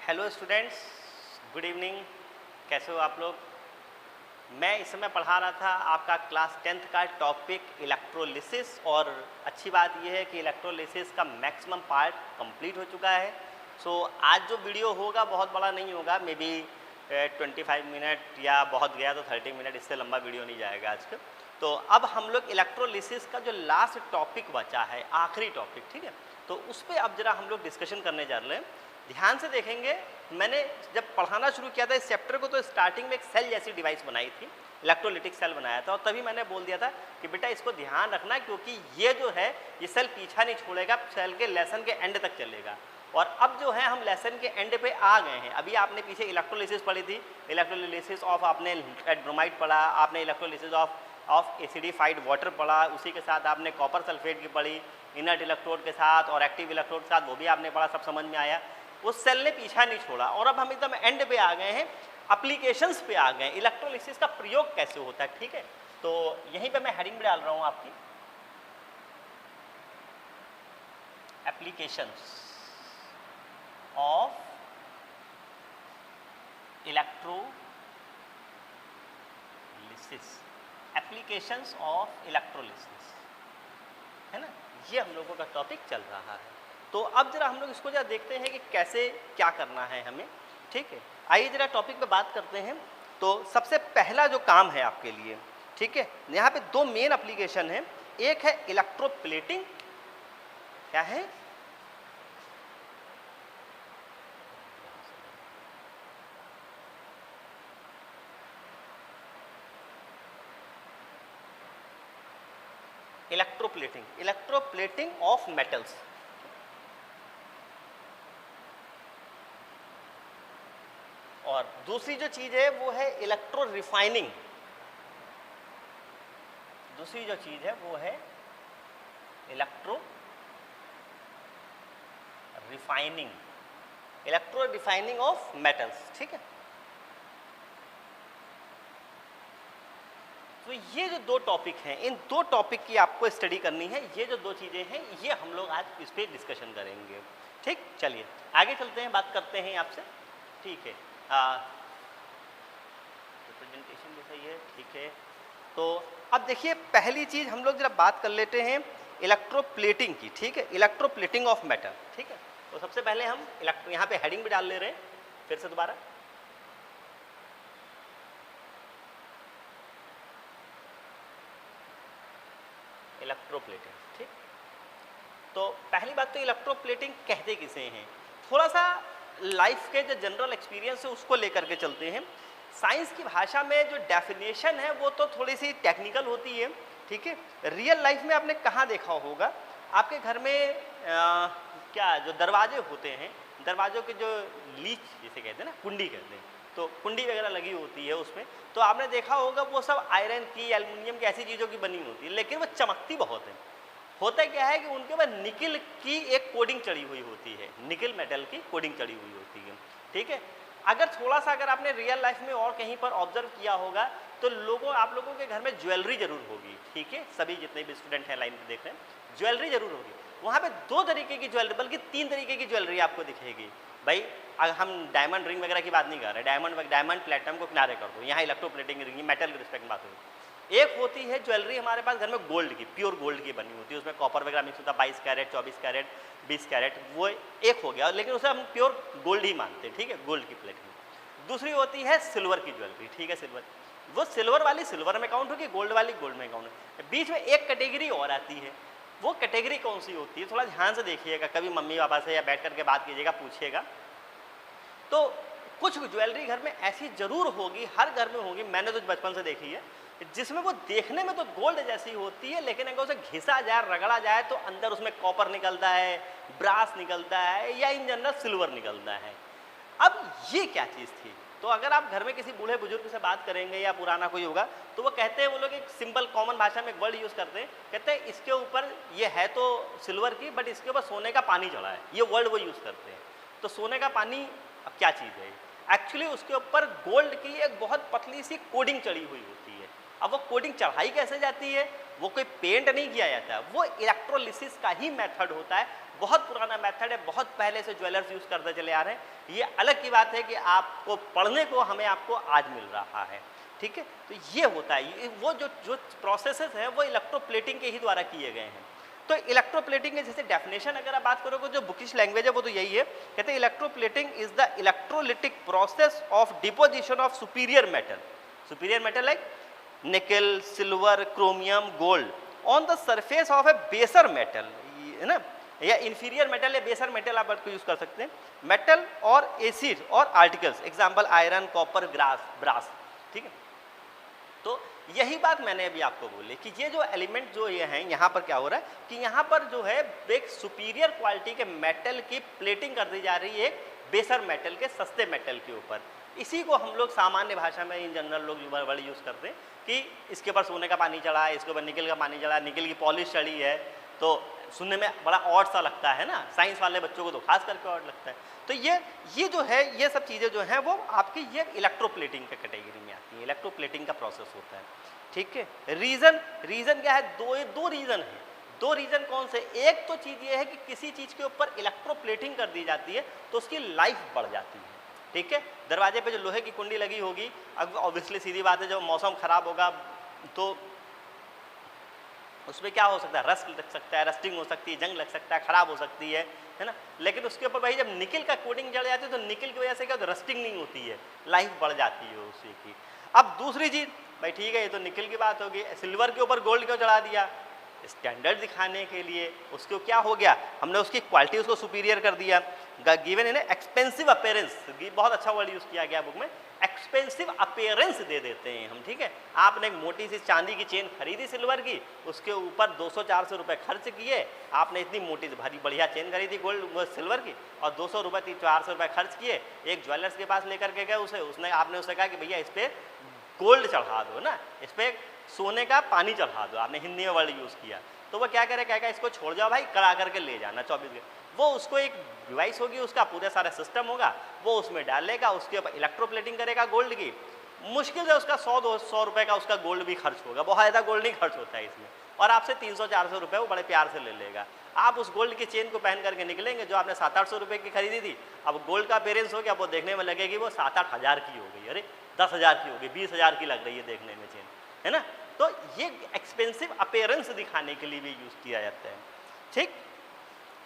Hello students, good evening. कैसे हो आप लोग? मैं इस समय पढ़ा रहा था आपका क्लास 10th का टॉपिक इलेक्ट्रोलिसिस, और अच्छी बात यह है कि इलेक्ट्रोलिसिस का मैक्सिमम पार्ट कंप्लीट हो चुका है। सो आज जो वीडियो होगा बहुत बड़ा नहीं होगा, मे बी 25 मिनट या बहुत गया तो 30 मिनट, इससे लंबा वीडियो नहीं जाएगा आज का। तो अब हम लोग इलेक्ट्रोलिसिस का जो लास्ट टॉपिक बचा है, आखिरी टॉपिक, ठीक है, तो उस पर अब जरा हम लोग डिस्कशन करने जा रहे हैं। ध्यान से देखेंगे, मैंने जब पढ़ाना शुरू किया था इस चैप्टर को तो स्टार्टिंग में एक सेल जैसी डिवाइस बनाई थी, इलेक्ट्रोलिटिक सेल बनाया था, और तभी मैंने बोल दिया था कि बेटा इसको ध्यान रखना, क्योंकि ये जो है ये सेल पीछा नहीं छोड़ेगा, सेल के लेसन के एंड तक चलेगा। और अब जो है हम लेसन के एंड पे आ गए हैं। अभी आपने पीछे इलेक्ट्रोलिसिस पढ़ी थी, इलेक्ट्रोलिसिस ऑफ आपने ब्रोमाइड पढ़ा, आपने इलेक्ट्रोलिसिस ऑफ एसिडिफाइड वाटर पढ़ा, उसी के साथ आपने कॉपर सल्फेट की पढ़ी इनर्ट इलेक्ट्रोड के साथ और एक्टिव इलेक्ट्रोड के साथ, वो भी आपने पढ़ा, सब समझ में आया। उस सेल ने पीछा नहीं छोड़ा और अब हम एकदम एंड पे आ गए हैं, एप्लीकेशंस पे आ गए, इलेक्ट्रोलिसिस का प्रयोग कैसे होता है, ठीक है। तो यहीं पे मैं हेडिंग डाल रहा हूं आपकी, applications of electrolysis, applications of electrolysis, है ना, ये हम लोगों का टॉपिक चल रहा है। तो अब जरा हम लोग इसको जरा देखते हैं कि कैसे क्या करना है हमें, ठीक है। आइए जरा टॉपिक पे बात करते हैं। तो सबसे पहला जो काम है आपके लिए, ठीक है, यहाँ पे दो मेन एप्लीकेशन है। एक है इलेक्ट्रोप्लेटिंग, क्या है, इलेक्ट्रोप्लेटिंग ऑफ मेटल्स, और दूसरी जो चीज है वो है इलेक्ट्रो रिफाइनिंग। दूसरी जो चीज है वो है electro refining, electro refining of metals, ठीक है। तो ये जो दो टॉपिक हैं, इन दो टॉपिक की आपको स्टडी करनी है। ये जो दो चीजें हैं ये हम लोग आज इस पर डिस्कशन करेंगे, ठीक। चलिए आगे चलते हैं, बात करते हैं आपसे, ठीक है। रिप्रेजेंटेशन भी सही है, ठीक है। तो अब देखिए पहली चीज हम लोग जरा बात कर लेते हैं इलेक्ट्रोप्लेटिंग की, ठीक है, इलेक्ट्रोप्लेटिंग ऑफ मेटल, ठीक है। तो सबसे पहले हम यहाँ पे हेडिंग भी डाल ले रहे हैं, फिर से दोबारा, इलेक्ट्रोप्लेटिंग, ठीक। तो पहली बात तो इलेक्ट्रोप्लेटिंग कहते किसे हैं, थोड़ा सा लाइफ के जो जनरल एक्सपीरियंस है उसको लेकर के चलते हैं। साइंस की भाषा में जो डेफिनेशन है वो तो थोड़ी सी टेक्निकल होती है, ठीक है। रियल लाइफ में आपने कहाँ देखा होगा, आपके घर में क्या जो दरवाजे होते हैं, दरवाजों के जो लीच जिसे कहते हैं ना, कुंडी कहते हैं, तो कुंडी वगैरह लगी होती है उसमें, तो आपने देखा होगा वो सब आयरन की, एल्युमिनियम की, ऐसी चीज़ों की बनी होती है, लेकिन वो चमकती बहुत है। होता क्या है कि उनके ऊपर निकिल की एक कोडिंग चढ़ी हुई होती है, निकिल मेटल की कोडिंग चढ़ी हुई होती है, ठीक है। अगर थोड़ा सा अगर आपने रियल लाइफ में और कहीं पर ऑब्जर्व किया होगा तो आप लोगों के घर में ज्वेलरी जरूर होगी, ठीक है। सभी जितने भी स्टूडेंट हैं लाइन में देख रहे हैं, ज्वेलरी जरूर होगी। वहाँ पे दो तरीके की ज्वेलरी, बल्कि तीन तरीके की ज्वेलरी आपको दिखेगी। भाई अगर हम डायमंड रिंग वगैरह की बात नहीं कर रहे, डायमंड प्लेटिनम को किनारे कर दो, यहाँ इलेक्ट्रोप्लेटिंग रिंग मेटल के रिस्पेक्ट में बात होगी। एक होती है ज्वेलरी हमारे पास घर में गोल्ड की, प्योर गोल्ड की बनी होती है, उसमें कॉपर वगैरह मिक्स होता है, 22 कैरेट, 24 कैरेट, 20 कैरेट, वो एक हो गया, लेकिन उसे हम प्योर गोल्ड ही मानते हैं, ठीक है, गोल्ड की प्लेटिंग। दूसरी होती है सिल्वर की ज्वेलरी, ठीक है, सिल्वर, वो सिल्वर वाली सिल्वर में काउंट होगी, गोल्ड वाली गोल्ड में काउंट होगी। बीच में एक कैटेगरी और आती है, वो कैटेगरी कौन सी होती है, थोड़ा ध्यान से देखिएगा, कभी मम्मी पापा से या बैठ करके बात कीजिएगा, पूछिएगा। तो कुछ ज्वेलरी घर में ऐसी जरूर होगी, हर घर में होगी, मैंने तो बचपन से देखी है, जिसमें वो देखने में तो गोल्ड जैसी होती है, लेकिन अगर उसे घिसा जाए, रगड़ा जाए तो अंदर उसमें कॉपर निकलता है, ब्रास निकलता है, या इन जनरल सिल्वर निकलता है। अब ये क्या चीज़ थी, तो अगर आप घर में किसी बूढ़े बुजुर्ग से बात करेंगे या पुराना कोई होगा तो वो कहते हैं, वो लोग एक सिंपल कॉमन भाषा में एक वर्ड यूज़ करते हैं, कहते हैं इसके ऊपर ये है तो सिल्वर की, बट इसके ऊपर सोने का पानी चढ़ा है, ये वर्ड वो यूज़ करते हैं। तो सोने का पानी अब क्या चीज़ है, एक्चुअली उसके ऊपर गोल्ड की एक बहुत पतली सी कोडिंग चढ़ी हुई होती है। अब वो कोडिंग चढ़ाई कैसे जाती है, वो कोई पेंट नहीं किया जाता, वो इलेक्ट्रोलिसिस का ही मेथड होता है। बहुत पुराना मेथड है, बहुत पहले से ज्वेलर्स यूज़ करते चले आ रहे हैं। ये अलग की बात है कि आपको पढ़ने को हमें आपको आज मिल रहा है, ठीक है। तो ये होता है, वो जो जो प्रोसेसेस हैं वो इलेक्ट्रोप्लेटिंग के ही द्वारा किए गए हैं। तो इलेक्ट्रोप्लेटिंग के जैसे डेफिनेशन अगर आप बात करोगे, जो बुकिश लैंग्वेज है वो तो यही है, कहते हैं electroplating is the electrolytic process of deposition of superior metal, superior metal like nickel, silver, chromium, gold on the surface of a baser metal, है ना, या इंफीरियर मेटल या बेसर मेटल आप यूज कर सकते हैं, मेटल और एसिड और articles, example iron, copper, brass, ठीक है। तो यही बात मैंने अभी आपको बोली कि ये जो एलिमेंट जो ये हैं, यहाँ पर क्या हो रहा है कि यहाँ पर जो है एक सुपीरियर क्वालिटी के मेटल की प्लेटिंग कर दी जा रही है बेसर मेटल के, सस्ते मेटल के ऊपर। इसी को हम लोग सामान्य भाषा में इन जनरल लोग बड़े यूज़ करते हैं कि इसके ऊपर सोने का पानी चढ़ा है, इसके ऊपर निकल का पानी चढ़ा है, निकल की पॉलिश चढ़ी है, तो सुनने में बड़ा ऑड सा लगता है ना, साइंस वाले बच्चों को तो खास करके ऑड लगता है। तो ये जो है, ये सब चीज़ें जो हैं वो आपकी ये इलेक्ट्रोप्लेटिंग के कैटेगरी में आती है, इलेक्ट्रोप्लेटिंग का प्रोसेस होता है, ठीक है। रीज़न क्या है, दो रीज़न है। दो रीज़न कौन से, एक तो चीज़ ये है कि किसी चीज़ के ऊपर इलेक्ट्रोप्लेटिंग कर दी जाती है तो उसकी लाइफ बढ़ जाती है, ठीक है। दरवाजे पे जो लोहे की कुंडी लगी होगी, अब ऑब्वियसली सीधी बात है, जब मौसम ख़राब होगा तो उसमें क्या हो सकता है, रस्ट लग सकता है, रस्टिंग हो सकती है, जंग लग सकता है, ख़राब हो सकती है ना। लेकिन उसके ऊपर भाई जब निकल का कोटिंग जड़ जाती है तो निकल की वजह से क्या, तो रस्टिंग नहीं होती है, लाइफ बढ़ जाती है उसी की। अब दूसरी चीज़, भाई ठीक है ये तो निकल की बात होगी, सिल्वर के ऊपर गोल्ड क्यों चढ़ा दिया, स्टैंडर्ड दिखाने के लिए। उसको क्या हो गया, हमने उसकी क्वालिटी उसको सुपीरियर कर दिया, गिवन इन एक्सपेंसिव अपीयरेंस, बहुत अच्छा वर्ड यूज़ किया गया बुक में, एक्सपेंसिव अपीयरेंस दे देते हैं हम, ठीक है। आपने एक मोटी सी चांदी की चेन खरीदी सिल्वर की, उसके ऊपर 200-400 रुपये खर्च किए, आपने इतनी मोटी सी भारी बढ़िया चेन खरीदी गोल्ड सिल्वर की और 200 रुपये 400 रुपये खर्च किए, एक ज्वेलर्स के पास लेकर के गए उसे, आपने उससे कहा कि भैया इस पर गोल्ड चढ़ा दो ना, इस पर सोने का पानी चढ़ा दो, आपने हिंदी में वर्ड यूज़ किया। तो वो क्या करे, कहेगा इसको छोड़ जाओ भाई, कड़ा करके ले जाना 24 घंटे। वो उसको एक डिवाइस होगी, उसका पूरा सारा सिस्टम होगा, वो उसमें डालेगा, उसके ऊपर इलेक्ट्रोप्लेटिंग करेगा गोल्ड की, मुश्किल से उसका 100-200 रुपये का उसका गोल्ड भी खर्च होगा, बहुत ज़्यादा गोल्ड नहीं खर्च होता है इसमें, और आपसे 300-400 रुपये वो बड़े प्यार से ले लेगा। आप उस गोल्ड की चेन को पहन करके निकलेंगे जो आपने 700-800 रुपये की खरीदी थी, अब गोल्ड का अपीयरेंस हो गया, वो देखने में लगेगी वो 7-8 हज़ार की हो गई, अरे 10,000 की हो गई, 20,000 की लग रही है देखने में चेन, है ना। तो ये एक्सपेंसिव अपीयरेंस दिखाने के लिए भी यूज़ किया जाता है, ठीक।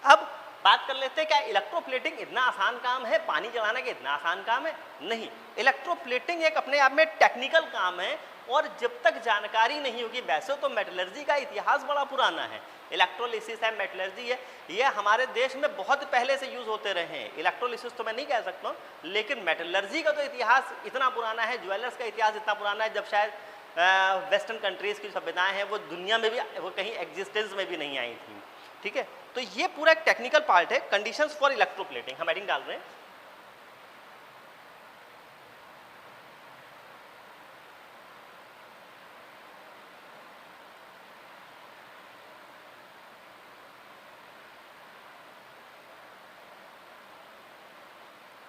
अब बात कर लेते हैं, क्या इलेक्ट्रोप्लेटिंग इतना आसान काम है, पानी चढ़ाना के इतना आसान काम है? नहीं, इलेक्ट्रोप्लेटिंग एक अपने आप में टेक्निकल काम है, और जब तक जानकारी नहीं होगी, वैसे तो मेटलर्जी का इतिहास बड़ा पुराना है, इलेक्ट्रोलिसिस है, मेटलर्जी है, ये हमारे देश में बहुत पहले से यूज़ होते रहे हैं। इलेक्ट्रोलिसिस तो मैं नहीं कह सकता हूँ, लेकिन मेटलर्जी का तो इतिहास इतना पुराना है, ज्वेलर्स का इतिहास इतना पुराना है, जब शायद वेस्टर्न कंट्रीज़ की सभ्यताएँ हैं वो दुनिया में भी, वो कहीं एग्जिस्टेंस में भी नहीं आई थी, ठीक है। तो ये पूरा एक टेक्निकल पार्ट है। कंडीशंस फॉर इलेक्ट्रोप्लेटिंग हम हेडिंग डाल रहे हैं,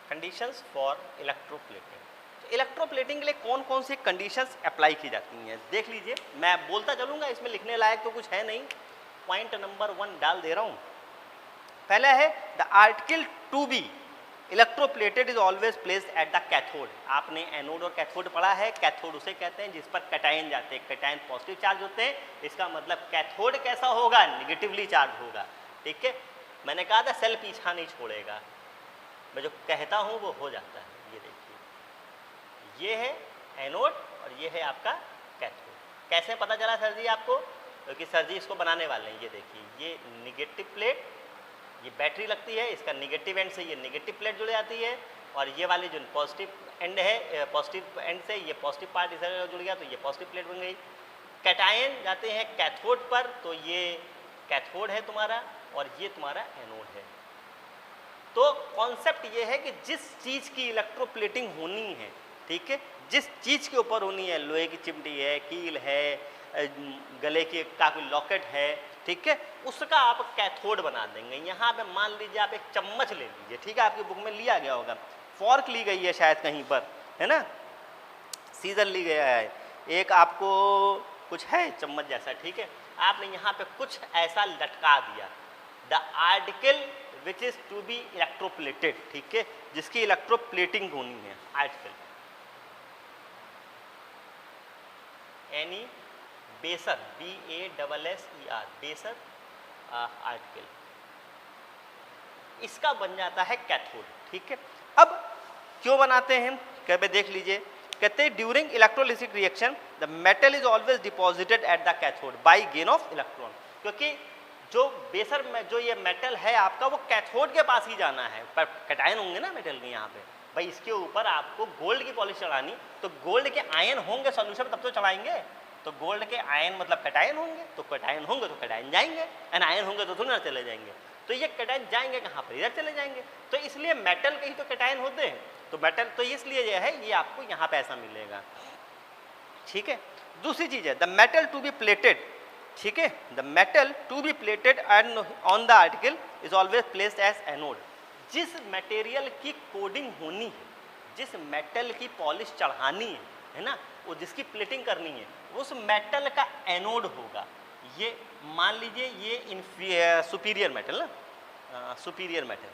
कंडीशंस फॉर इलेक्ट्रोप्लेटिंग। तो इलेक्ट्रोप्लेटिंग के लिए कौन कौन सी कंडीशंस अप्लाई की जाती हैं देख लीजिए, मैं बोलता चलूँगा, इसमें लिखने लायक तो कुछ है नहीं। पॉइंट नंबर 1 डाल दे रहा हूँ। पहला है the article to be electroplated is always placed at the cathode. आपने एनोड और कैथोड पढ़ा है, कैथोड उसे कहते हैं जिस पर कैटायन जाते हैं, कैटायन पॉजिटिव चार्ज होते हैं, इसका मतलब कैथोड कैसा होगा, निगेटिवली चार्ज होगा, ठीक है। मैंने कहा था सेल पीछा नहीं छोड़ेगा, मैं जो कहता हूँ वो हो जाता है। ये देखिए, ये है एनोड और ये है आपका कैथोड। कैसे पता चला सर जी आपको, क्योंकि सर जी इसको बनाने वाले हैं। ये देखिए, ये निगेटिव प्लेट, ये बैटरी लगती है, इसका निगेटिव एंड से ये निगेटिव प्लेट जुड़ जाती है, और ये वाली जो पॉजिटिव एंड है, पॉजिटिव एंड से ये पॉजिटिव पार्ट इधर जुड़ गया तो ये पॉजिटिव प्लेट बन गई। कैटायन जाते हैं कैथोड पर, तो ये कैथोड है तुम्हारा और ये तुम्हारा एनोड है। तो कॉन्सेप्ट ये है कि जिस चीज़ की इलेक्ट्रोप्लेटिंग होनी है, ठीक है, जिस चीज़ के ऊपर होनी है, लोहे की चिमटी है, कील है, गले की का कोई लॉकेट है, ठीक है, उसका आप कैथोड बना देंगे। यहाँ पे मान लीजिए आप एक चम्मच ले लीजिए, ठीक है, आपकी बुक में लिया गया होगा, फॉर्क ली गई है शायद कहीं पर, है ना, सीजर ली गया है, एक आपको कुछ है चम्मच जैसा, ठीक है, आपने यहाँ पे कुछ ऐसा लटका दिया, the article which is to be electroplated, ठीक है, जिसकी इलेक्ट्रोप्लेटिंग होनी है, article any baser, BASSER, baser article, इसका बन जाता है कैथोड, ठीक है। अब क्यों बनाते हैं, कहते देख लीजिए, कहते हैं during electrolysis reaction the metal is always deposited at the cathode by gain of electron, क्योंकि जो बेसर में जो ये मेटल है आपका वो कैथोड के पास ही जाना है, पर कैटायन होंगे ना मेटल के यहाँ पे, भाई इसके ऊपर आपको गोल्ड की पॉलिश चढ़ानी, तो गोल्ड के आयन होंगे सॉल्यूशन में तब तो चढ़ाएंगे, तो गोल्ड के आयन मतलब कैटायन होंगे, तो कैटायन होंगे तो कैटायन जाएंगे, एनायन होंगे तो थोड़ा चले जाएंगे, तो ये कैटायन जाएंगे कहाँ पर, इधर चले जाएंगे, तो इसलिए मेटल के ही तो कैटायन होते हैं, तो मेटल तो इसलिए ये है, ये आपको यहाँ पे ऐसा मिलेगा, ठीक है। दूसरी चीज है the metal to be plated, ठीक है, the metal to be plated on the article is always placed as anode, जिस मटेरियल की कोडिंग होनी है, जिस मेटल की पॉलिश चढ़ानी है ना, वो जिसकी प्लेटिंग करनी है, उस मेटल का एनोड होगा, ये मान लीजिए ये सुपीरियर मेटल ना, सुपीरियर मेटल,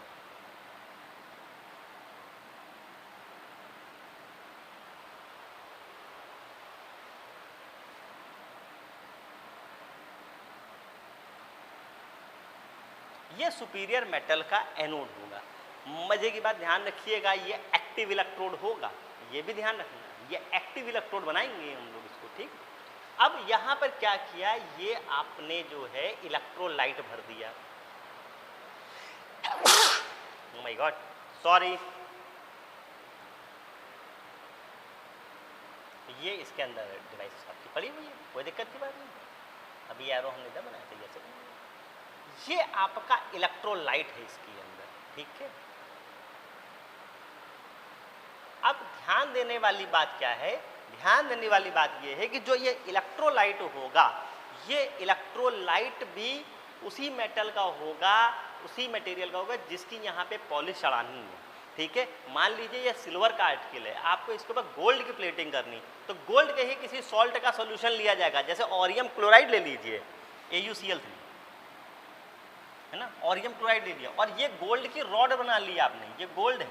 ये सुपीरियर मेटल का एनोड होगा। मजे की बात ध्यान रखिएगा, ये एक्टिव इलेक्ट्रोड होगा, ये भी ध्यान रखना, ये एक्टिव इलेक्ट्रोड बनाएंगे हम लोग इसको, ठीक। अब यहाँ पर क्या किया, ये आपने जो है इलेक्ट्रोलाइट भर दिया, ओह माय गॉड सॉरी, ये इसके अंदर डिवाइस आपकी पड़ी हुई है, कोई दिक्कत की बात नहीं, अभी एरो हमने इधर बनाया था, जैसे ये आपका इलेक्ट्रोलाइट है इसके अंदर, ठीक है। अब ध्यान देने वाली बात क्या है, ध्यान देने वाली बात ये है कि जो ये इलेक्ट्रोलाइट होगा, ये इलेक्ट्रोलाइट भी उसी मेटल का होगा, उसी मटेरियल का होगा जिसकी यहाँ पे पॉलिश चढ़ानी है, ठीक है। मान लीजिए ये सिल्वर का आर्टिकल है, आपको इसके ऊपर गोल्ड की प्लेटिंग करनी, तो गोल्ड के ही किसी सॉल्ट का सोल्यूशन लिया जाएगा, जैसे ऑरियम क्लोराइड ले लीजिए, AuCl3 है ना, ऑरियम क्लोराइड ले लिया, और ये गोल्ड की रॉड बना ली आपने, ये गोल्ड है,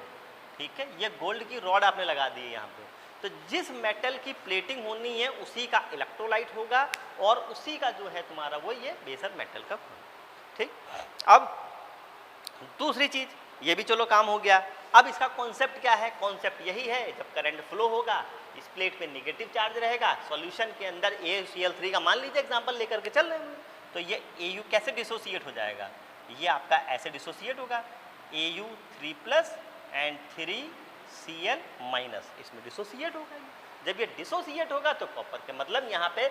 ठीक है, ये गोल्ड की रॉड आपने लगा दी है यहाँ पे, तो जिस मेटल की प्लेटिंग होनी है उसी का इलेक्ट्रोलाइट होगा, और उसी का जो है तुम्हारा वो ये बेसर मेटल का, ठीक। अब दूसरी चीज, ये भी चलो काम हो गया, अब इसका कॉन्सेप्ट क्या है, कॉन्सेप्ट यही है, जब करंट फ्लो होगा इस प्लेट पे नेगेटिव चार्ज रहेगा, सॉल्यूशन के अंदर AuCl3 का मान लीजिए एग्जांपल लेकर के चल रहे हैं, तो ये Au कैसे डिसोसिएट हो जाएगा, ये आपका ऐसे डिसोसिएट होगा, Au3+ एंड 3Cl-, इसमें डिसोसिएट होगा, जब ये डिसोसिएट होगा तो कॉपर के मतलब यहाँ पे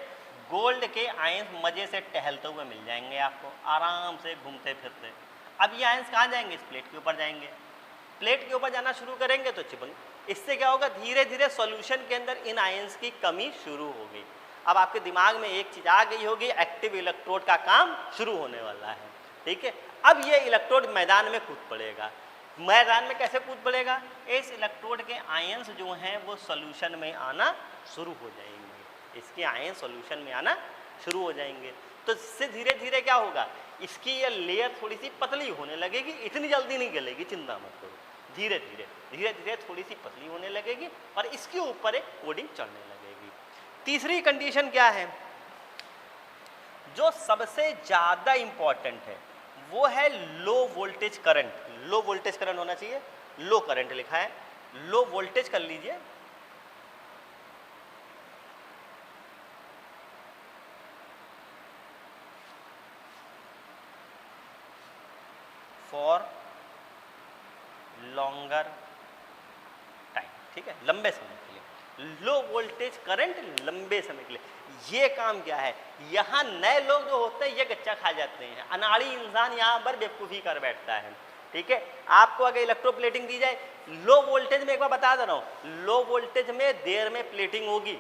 गोल्ड के आयंस मजे से टहलते हुए मिल जाएंगे आपको, आराम से घूमते फिरते। अब ये आयंस कहाँ जाएंगे, इस प्लेट के ऊपर जाएंगे, प्लेट के ऊपर जाना शुरू करेंगे तो चिपक, इससे क्या होगा, धीरे धीरे सॉल्यूशन के अंदर इन आयंस की कमी शुरू होगी। अब आपके दिमाग में एक चीज आ गई होगी, एक्टिव इलेक्ट्रोड का काम शुरू होने वाला है, ठीक है। अब ये इलेक्ट्रोड मैदान में कूद पड़ेगा, मैदान में कैसे कूद पड़ेगा, इस इलेक्ट्रोड के आयंस जो हैं वो सॉल्यूशन में आना शुरू हो जाएंगे, इसके आयन सॉल्यूशन में आना शुरू हो जाएंगे, तो इससे धीरे धीरे क्या होगा, इसकी ये लेयर थोड़ी सी पतली होने लगेगी, इतनी जल्दी नहीं गलेगी, चिंता मत करो, धीरे धीरे थोड़ी सी पतली होने लगेगी और इसके ऊपर एक कोडिंग चढ़ने लगेगी। तीसरी कंडीशन क्या है, जो सबसे ज़्यादा इम्पॉर्टेंट है वो है low voltage current. Low voltage current होना चाहिए, लो करंट लिखा है, लो वोल्टेज कर लीजिए, फॉर लॉन्गर टाइम, ठीक है, लंबे समय के लिए, लो वोल्टेज करंट लंबे समय के लिए। ये काम क्या है, यहाँ नए लोग जो होते हैं ये गच्चा खा जाते हैं, अनाड़ी इंसान यहाँ पर बेवकूफ़ी कर बैठता है, ठीक है। आपको अगर इलेक्ट्रोप्लेटिंग दी जाए लो वोल्टेज में, एक बार बता दे रहा हूँ, लो वोल्टेज में देर में प्लेटिंग होगी।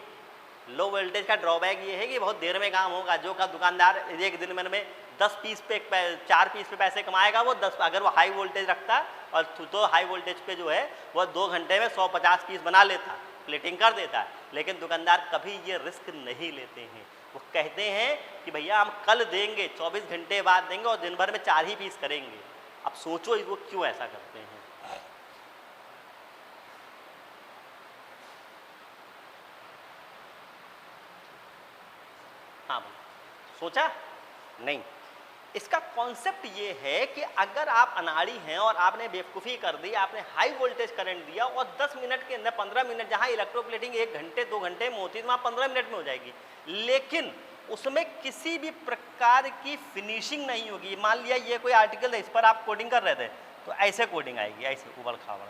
लो वोल्टेज का ड्रॉबैक ये है कि बहुत देर में काम होगा, जो का दुकानदार एक दिन में 10 पीस पे 4 पीस पे पैसे कमाएगा, वो 10, अगर वो हाई वोल्टेज रखता और तो हाई वोल्टेज पे जो है वो 2 घंटे में 150 पीस बना लेता, प्लेटिंग कर देता है। लेकिन दुकानदार कभी ये रिस्क नहीं लेते हैं, वो कहते हैं कि भैया हम कल देंगे, 24 घंटे बाद देंगे और दिन भर में 4 ही पीस करेंगे। अब सोचो वो क्यों ऐसा करते हैं। हाँ भाई, सोचा नहीं। इसका कॉन्सेप्ट ये है कि अगर आप अनाड़ी हैं और आपने बेवकूफ़ी कर दी, आपने हाई वोल्टेज करंट दिया और 10 मिनट के अंदर 15 मिनट, जहाँ इलेक्ट्रोप्लेटिंग 1 घंटे 2 घंटे में होती है, वहाँ 15 मिनट में हो जाएगी, लेकिन उसमें किसी भी प्रकार की फिनिशिंग नहीं होगी। मान लिया ये कोई आर्टिकल है, इस पर आप कोडिंग कर रहे थे, तो ऐसे कोडिंग आएगी, ऐसे उबड़ खाबड़।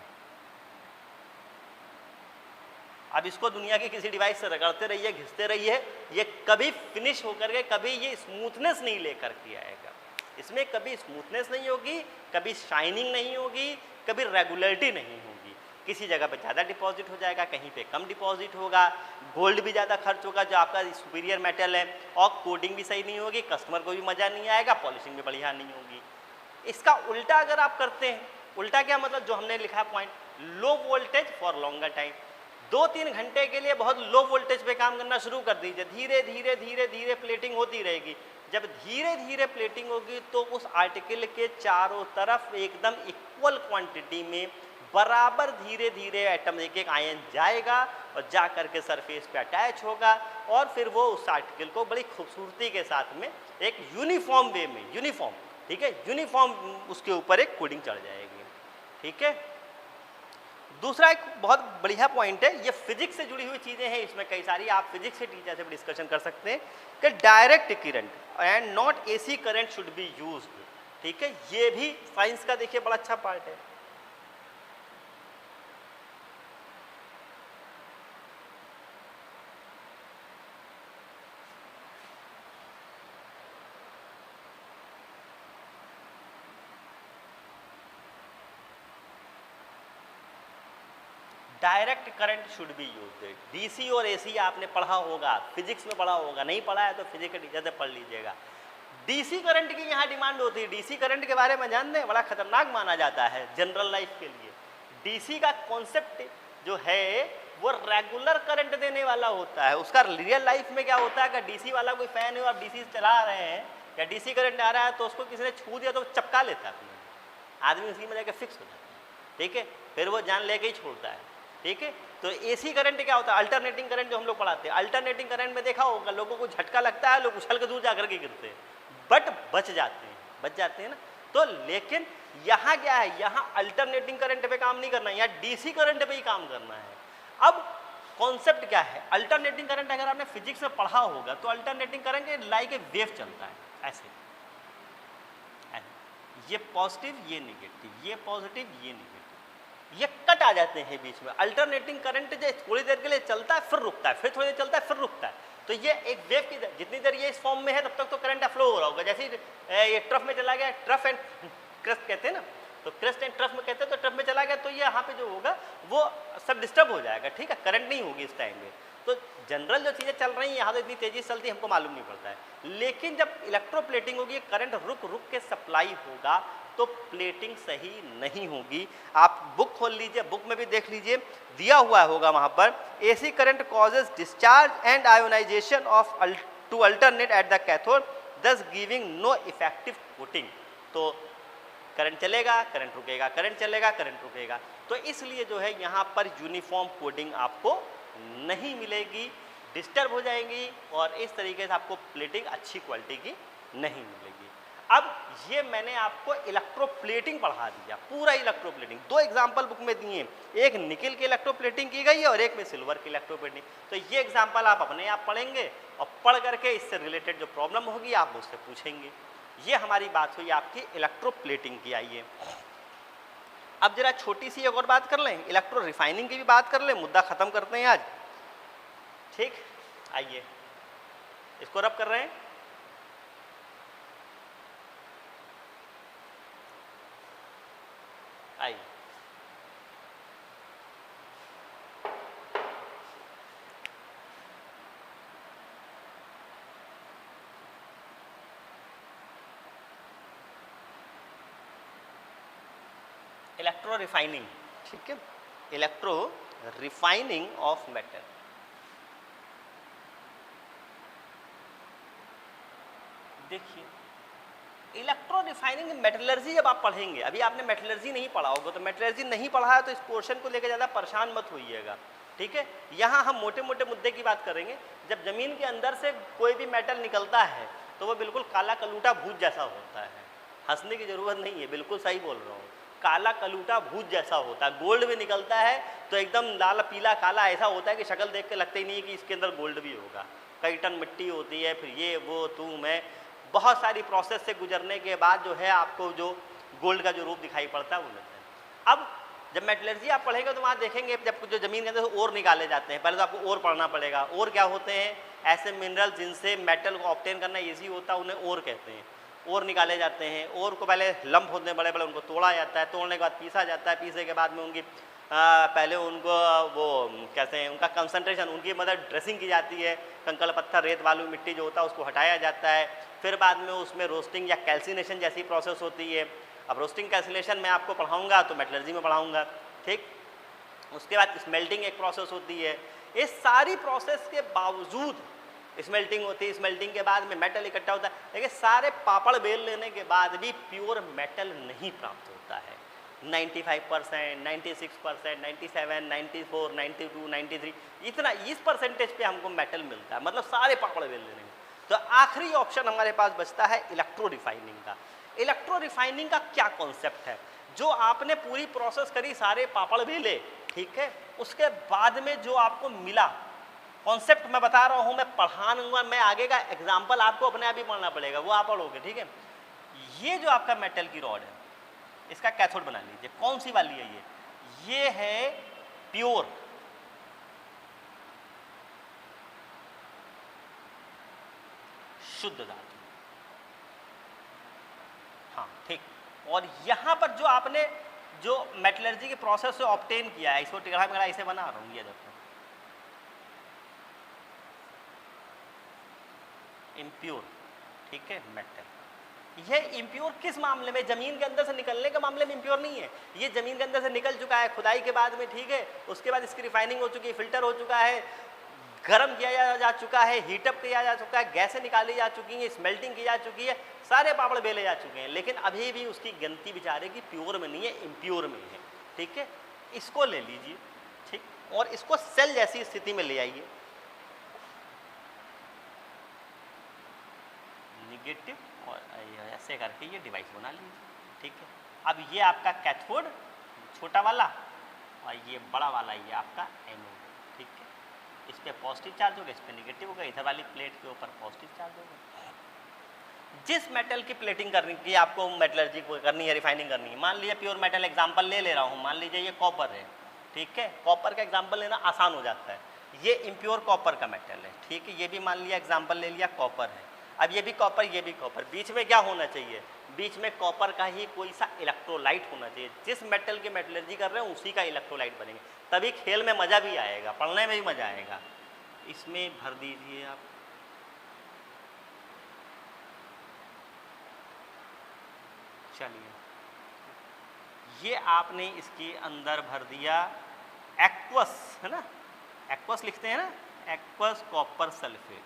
अब इसको दुनिया के किसी डिवाइस से रगड़ते रहिए, घिसते रहिए, ये कभी फिनिश होकर के कभी ये स्मूथनेस नहीं लेकर के आएगा। इसमें कभी स्मूथनेस नहीं होगी, कभी शाइनिंग नहीं होगी, कभी रेगुलरिटी नहीं होगी। किसी जगह पे ज़्यादा डिपॉजिट हो जाएगा, कहीं पे कम डिपॉजिट होगा, गोल्ड भी ज़्यादा खर्च होगा जो आपका सुपीरियर मेटल है, और कोडिंग भी सही नहीं होगी, कस्टमर को भी मज़ा नहीं आएगा, पॉलिशिंग भी बढ़िया नहीं होगी। इसका उल्टा अगर आप करते हैं, उल्टा क्या मतलब, जो हमने लिखा point, low voltage for longer time, 2-3 घंटे के लिए बहुत लो वोल्टेज पे काम करना शुरू कर दीजिए, धीरे धीरे धीरे धीरे प्लेटिंग होती रहेगी। जब धीरे धीरे प्लेटिंग होगी तो उस आर्टिकल के चारों तरफ एकदम इक्वल क्वांटिटी में बराबर धीरे धीरे एटम एक एक आयन जाएगा और जा करके सरफेस पे अटैच होगा, और फिर वो उस आर्टिकल को बड़ी खूबसूरती के साथ में एक यूनिफॉर्म वे में, यूनिफॉर्म, ठीक है, यूनिफॉर्म उसके ऊपर एक कोडिंग चढ़ जाएगी। ठीक है। दूसरा एक बहुत बढ़िया पॉइंट है, ये फिजिक्स से जुड़ी हुई चीज़ें हैं, इसमें कई सारी आप फिजिक्स के टीचर से भी डिस्कशन कर सकते हैं कि direct current and not AC current should be used. ठीक है, ये भी साइंस का देखिए बड़ा अच्छा पार्ट है। Direct current should be used. DC और एसी आपने पढ़ा होगा, फिजिक्स में पढ़ा होगा, नहीं पढ़ा है तो फिजिक्स के टीचर से पढ़ लीजिएगा। डीसी करंट की यहाँ डिमांड होती है। डीसी करंट के बारे में जानते हैं, बड़ा खतरनाक माना जाता है जनरल लाइफ के लिए। डीसी का कॉन्सेप्ट जो है वो रेगुलर करंट देने वाला होता है। उसका रियल लाइफ में क्या होता है, अगर डीसी वाला कोई फैन है और डीसी चला रहे हैं या डीसी करंट आ रहा है तो उसको किसी ने छू दिया तो चपका लेता है, आदमी उसी में जाकर फिक्स हो जाता है। ठीक है, फिर वो जान लेके ही छोड़ता है। ठीक है, तो एसी करंट क्या होता है, अल्टरनेटिंग करंट जो हम लोग पढ़ाते हैं। अल्टरनेटिंग करंट में देखा होगा लोगों को झटका लगता है, लोग उछल के दूर जाकर के गिरते हैं, बट बच जाते हैं ना। तो लेकिन यहाँ क्या है, यहाँ अल्टरनेटिंग करंट पे काम नहीं करना है, यहाँ डीसी करंट पे ही काम करना है। अब कॉन्सेप्ट क्या है, अल्टरनेटिंग करंट अगर आपने फिजिक्स में पढ़ा होगा तो alternating current like a wave चलता है ऐसे, ये पॉजिटिव ये निगेटिव, ये पॉजिटिव ये निगेटिव, ये कट आ जाते हैं बीच में। अल्टरनेटिंग करंट जो थोड़ी देर के लिए चलता है फिर रुकता है, फिर थोड़ी देर चलता है फिर रुकता है। तो ये एक वेव की जितनी देर ये इस फॉर्म में है तब तक तो करंट फ्लो हो रहा होगा। जैसे ये ट्रफ में चला गया, ट्रफ एंड क्रस्ट कहते हैं ना, तो क्रस्ट एंड ट्रफ में कहते हैं, तो ट्रफ में चला गया तो ये यहाँ पे जो होगा वो सब डिस्टर्ब हो जाएगा। ठीक है, करंट नहीं होगी इस टाइम में। तो जनरल जो चीज़ें चल रही हैं यहाँ तो इतनी तेजी से चलती है हमको मालूम नहीं पड़ता है, लेकिन जब इलेक्ट्रोप्लेटिंग होगी करंट रुक रुक के सप्लाई होगा तो प्लेटिंग सही नहीं होगी। आप बुक खोल लीजिए, बुक में भी देख लीजिए, दिया हुआ होगा वहाँ पर, AC current causes discharge and ionization of to alternate at the cathode thus giving no effective coating. तो करंट चलेगा, करंट रुकेगा, करंट चलेगा, करंट रुकेगा। तो इसलिए जो है यहाँ पर यूनिफॉर्म कोडिंग आपको नहीं मिलेगी, डिस्टर्ब हो जाएंगी और इस तरीके से आपको प्लेटिंग अच्छी क्वालिटी की नहीं मिलेगी। अब ये मैंने आपको इलेक्ट्रोप्लेटिंग पढ़ा दिया, पूरा इलेक्ट्रोप्लेटिंग। 2 एग्जाम्पल बुक में दिए, एक निकल की इलेक्ट्रोप्लेटिंग की गई है और एक में सिल्वर की इलेक्ट्रोप्लेटिंग। तो ये एग्जाम्पल आप अपने आप पढ़ेंगे और पढ़ करके इससे रिलेटेड जो प्रॉब्लम होगी आप मुझसे पूछेंगे। ये हमारी बात हुई आपकी इलेक्ट्रोप्लेटिंग की। आइए अब जरा छोटी सी एक और बात कर लें, इलेक्ट्रो रिफाइनिंग की भी बात कर लें, मुद्दा खत्म करते हैं आज। ठीक, आइए इसको रब कर रहे हैं। आइए इलेक्ट्रो रिफाइनिंग, ठीक है, इलेक्ट्रो रिफाइनिंग ऑफ मेटल। देखिए इलेक्ट्रो रिफाइनिंग मेटलर्जी जब आप पढ़ेंगे, अभी आपने मेटलर्जी नहीं पढ़ा होगा, तो मेटलर्जी नहीं पढ़ा है तो इस पोर्शन को लेकर ज़्यादा परेशान मत होइएगा, ठीक है। यहाँ हम मोटे मोटे मुद्दे की बात करेंगे। जब ज़मीन के अंदर से कोई भी मेटल निकलता है तो वो बिल्कुल काला कलूटा भूत जैसा होता है। हंसने की ज़रूरत नहीं है, बिल्कुल सही बोल रहा हूँ। काला कलूटा भूत जैसा होता है। गोल्ड भी निकलता है तो एकदम लाल पीला काला ऐसा होता है कि शक्ल देख के लगता ही नहीं है कि इसके अंदर गोल्ड भी होगा। कई टन मिट्टी होती है, फिर ये वो तू मैं बहुत सारी प्रोसेस से गुजरने के बाद जो है आपको जो गोल्ड का जो रूप दिखाई पड़ता है वो मिलता है। अब जब मेटलर्जी आप पढ़ेंगे तो वहाँ देखेंगे जब जो ज़मीन के अंदर से ओर निकाले जाते हैं, पहले तो आपको ओर पढ़ना पड़ेगा। ओर क्या होते हैं? ऐसे मिनरल जिनसे मेटल को ऑब्टेन करना ईजी होता है, उन्हें ओर कहते हैं। ओर निकाले जाते हैं। ओर को पहले लंप होते हैं बड़े बड़े, उनको तोड़ा जाता है, तोड़ने के बाद पीसा जाता है, पीसे के बाद में उनकी पहले उनको वो कहते हैं उनका कंसंट्रेशन, उनकी मतलब ड्रेसिंग की जाती है। कंकड़ पत्थर रेत बालू मिट्टी जो होता है उसको हटाया जाता है। फिर बाद में उसमें रोस्टिंग या कैल्सिनेशन जैसी प्रोसेस होती है। अब रोस्टिंग कैल्सिनेशन मैं आपको पढ़ाऊँगा तो मेटलर्जी में पढ़ाऊँगा, ठीक। उसके बाद स्मेल्टिंग एक प्रोसेस होती है। इस सारी प्रोसेस के बावजूद स्मेल्टिंग होती है, स्मेल्टिंग के बाद में मेटल इकट्ठा होता है, लेकिन सारे पापड़ बेल लेने के बाद भी प्योर मेटल नहीं प्राप्त होता है। 95%, 96%, 97, 94, 92, 93 इतना इस परसेंटेज पे हमको मेटल मिलता है, मतलब सारे पापड़ बेल लेने में। तो आखिरी ऑप्शन हमारे पास बचता है इलेक्ट्रो रिफाइनिंग का। इलेक्ट्रो रिफाइनिंग का क्या कॉन्सेप्ट है? जो आपने पूरी प्रोसेस करी, सारे पापड़ बेले, ठीक है, उसके बाद में जो आपको मिला, कॉन्सेप्ट मैं बता रहा हूँ, मैं पढ़ा दूंगा, मैं आगे का एग्जाम्पल आपको अपने आप ही पढ़ना पड़ेगा, वो आप पढ़ोगे, ठीक है। ये जो आपका मेटल की रॉड है, इसका कैथोड बना लीजिए। कौन सी वाली है ये है प्योर शुद्ध धातु, हाँ ठीक। और यहां पर जो आपने जो मेटलर्जी के प्रोसेस से ऑब्टेन किया है, इसको टेढ़ा मेढ़ा इसे बना रहा हूं, ये देखो इम्प्योर, ठीक है, मेटल। यह इम्प्योर किस मामले में? जमीन के अंदर से निकलने के मामले में इम्प्योर नहीं है। ये जमीन के अंदर से निकल चुका है खुदाई के बाद में, ठीक है। उसके बाद इसकी रिफाइनिंग हो चुकी है, फिल्टर हो चुका है, गर्म किया जा चुका है, हीटअप किया जा चुका है, गैसें निकाली जा चुकी हैं, स्मेल्टिंग की जा चुकी है, सारे पापड़ बेले जा चुके हैं, लेकिन अभी भी उसकी गिनती बेचारे की प्योर में नहीं है, इम्प्योर में है, ठीक है। इसको ले लीजिए, ठीक, और इसको सेल जैसी स्थिति में ले आइए, निगेटिव, और ऐसे करके ये डिवाइस बना लीजिए, ठीक है। अब ये आपका कैथोड छोटा वाला और ये बड़ा वाला, ये आपका एनोड, ठीक है। इस पे पॉजिटिव चार्ज होगा, इस पे नेगेटिव होगा, इधर वाली प्लेट के ऊपर पॉजिटिव चार्ज होगा। जिस मेटल की प्लेटिंग करनी की आपको मेटलर्जी को करनी है, रिफाइनिंग करनी है, मान लीजिए प्योर मेटल एग्जांपल ले रहा हूँ, मान लीजिए ये कॉपर है, ठीक है। कॉपर का एग्जांपल लेना आसान हो जाता है, ये इम्प्योर कॉपर का मेटल है, ठीक है। ये भी मान लिया एग्जांपल ले लिया, कॉपर है। अब ये भी कॉपर, ये भी कॉपर, बीच में क्या होना चाहिए? बीच में कॉपर का ही कोई सा इलेक्ट्रोलाइट होना चाहिए। जिस मेटल की मेटलर्जी कर रहे हैं उसी का इलेक्ट्रोलाइट बनेंगे, तभी खेल में मज़ा भी आएगा, पढ़ने में भी मज़ा आएगा। इसमें भर दीजिए आप, चलिए ये आपने इसके अंदर भर दिया एक्वस, है ना, एक्वस लिखते हैं ना, एक्वस कॉपर सल्फेट,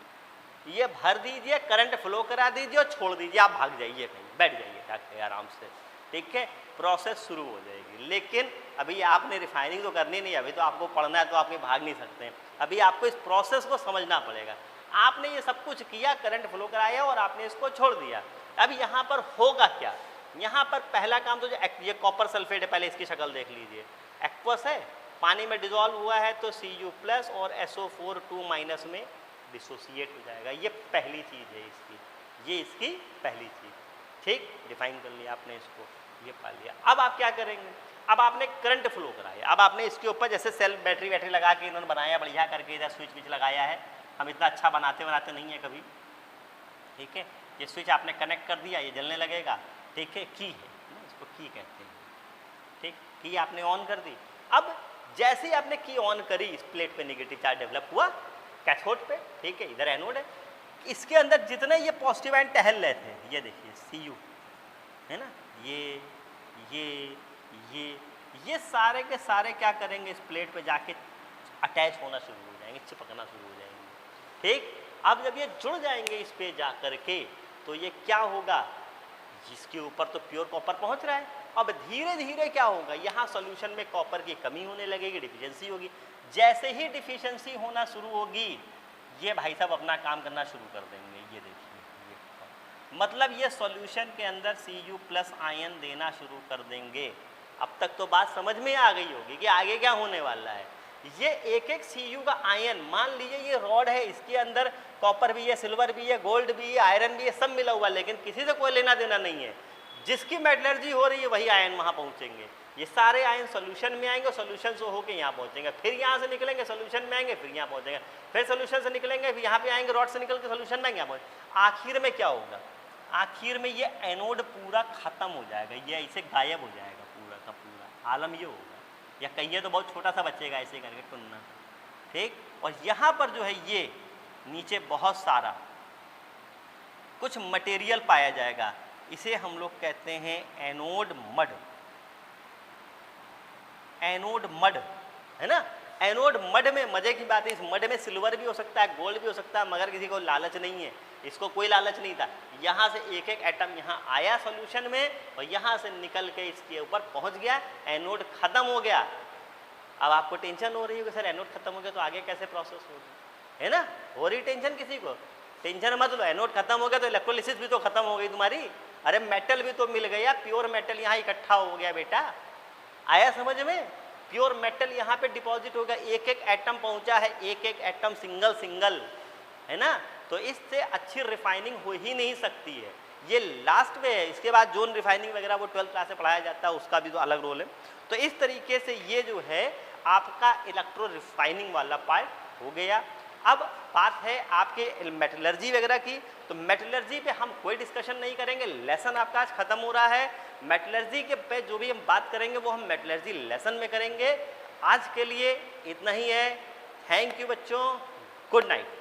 ये भर दीजिए, करंट फ्लो करा दीजिए और छोड़ दीजिए, आप भाग जाइए कहीं, बैठ जाइए जाके आराम से, ठीक है। प्रोसेस शुरू हो जाएगी। लेकिन अभी आपने रिफाइनिंग तो करनी नहीं, अभी तो आपको पढ़ना है, तो आप भाग नहीं सकते हैं। अभी आपको इस प्रोसेस को समझना पड़ेगा। आपने ये सब कुछ किया, करंट फ्लो कराया और आपने इसको छोड़ दिया। अब यहाँ पर होगा क्या? यहाँ पर पहला काम तो जो ये कॉपर सल्फेट है, पहले इसकी शक्ल देख लीजिए, एक्वस है, पानी में डिजोल्व हुआ है तो Cu+ और SO4 2- में डिसोसिएट हो जाएगा। ये पहली चीज़ है इसकी, ये इसकी पहली चीज़, ठीक। डिफाइन कर लिया आपने इसको, ये पा लिया। अब आप क्या करेंगे? अब आपने करंट फ्लो कराया, अब आपने इसके ऊपर जैसे सेल बैटरी वैटरी लगा के इन्होंने बनाया बढ़िया करके, इधर स्विच विच लगाया है। हम इतना अच्छा बनाते नहीं है कभी, ठीक है। ये स्विच आपने कनेक्ट कर दिया, ये जलने लगेगा, ठीक है। की है, इसको की कहते हैं, ठीक। की आपने ऑन कर दी। अब जैसे ही आपने की ऑन करी, इस प्लेट पे नेगेटिव चार्ज डेवलप हुआ कैथोड पे, ठीक है, इधर एनोड है। इसके अंदर जितने ये पॉजिटिव आयन टहल रहे थे, ये देखिए Cu है ना, ये सारे के सारे क्या करेंगे? इस प्लेट पे जाके अटैच होना शुरू हो जाएंगे, चिपकना शुरू हो जाएंगे, ठीक। अब जब ये जुड़ जाएंगे इस पे जा करके, तो ये क्या होगा, जिसके ऊपर तो प्योर कॉपर पहुंच रहा है। अब धीरे धीरे क्या होगा, यहाँ सॉल्यूशन में कॉपर की कमी होने लगेगी, डिफिशियंसी होगी। जैसे ही डिफिशियंसी होना शुरू होगी, ये भाई साहब अपना काम करना शुरू कर देंगे। ये देखिए, ये मतलब ये सॉल्यूशन के अंदर Cu+ आयन देना शुरू कर देंगे। अब तक तो बात समझ में आ गई होगी कि आगे क्या होने वाला है। ये एक एक Cu का आयन, मान लीजिए ये रॉड है, इसके अंदर कॉपर भी है, सिल्वर भी है, गोल्ड भी है, आयरन भी है, सब मिला हुआ, लेकिन किसी से कोई लेना देना नहीं है। जिसकी मेटलर्जी हो रही है वही आयन वहाँ पहुँचेंगे। ये सारे आयन सॉल्यूशन में आएंगे, सॉल्यूशन से होकर यहाँ पहुँचेंगे, फिर यहाँ से निकलेंगे सॉल्यूशन में आएंगे, फिर यहाँ पहुँचेंगे, फिर सॉल्यूशन से निकलेंगे, फिर यहाँ पे आएंगे, रॉड से निकल के सॉल्यूशन में आएंगे, यहाँ पहुँच। आखिर में क्या होगा, आखिर में ये एनोड पूरा खत्म हो जाएगा, ये ऐसे गायब हो जाएगा, पूरा का पूरा आलम ये होगा। या कहिए तो बहुत छोटा सा बचेगा ऐसे करके टुन्ना, ठीक। और यहाँ पर जो है ये नीचे बहुत सारा कुछ मटेरियल पाया जाएगा, इसे हम लोग कहते हैं एनोड मड। एनोड मड है ना। एनोड मड में मजे की बात है, इस मड में सिल्वर भी हो सकता है, गोल्ड भी हो सकता है, मगर किसी को लालच नहीं है, इसको कोई लालच नहीं था। यहाँ से एक एक एटम यहाँ आया सॉल्यूशन में, और यहाँ से निकल के इसके ऊपर पहुँच गया, एनोड खत्म हो गया। अब आपको टेंशन हो रही है कि सर एनोड खत्म हो गया तो आगे कैसे प्रोसेस होगी, है ना। हो रही टेंशन किसी को, टेंशन मत लो, एनोड खत्म हो गया तो इलेक्ट्रोलिसिस भी तो खत्म हो गई तुम्हारी। अरे मेटल भी तो मिल गया, प्योर मेटल यहाँ इकट्ठा हो गया बेटा, आया समझ में। प्योर मेटल यहाँ पे डिपॉजिट हो गया, एक एक एटम पहुँचा है, एक एक एटम सिंगल सिंगल, है ना। तो इससे अच्छी रिफाइनिंग हो ही नहीं सकती है। ये लास्ट में है, इसके बाद जोन रिफाइनिंग वगैरह वो 12th क्लास में पढ़ाया जाता है, उसका भी तो अलग रोल है। तो इस तरीके से ये जो है आपका इलेक्ट्रो रिफाइनिंग वाला पार्ट हो गया। अब बात है आपके मेटलर्जी वगैरह की, तो मेटलर्जी पे हम कोई डिस्कशन नहीं करेंगे, लेसन आपका आज खत्म हो रहा है। मेटलर्जी के पे जो भी हम बात करेंगे वो हम मेटलर्जी लेसन में करेंगे। आज के लिए इतना ही है। थैंक यू बच्चों, गुड नाइट।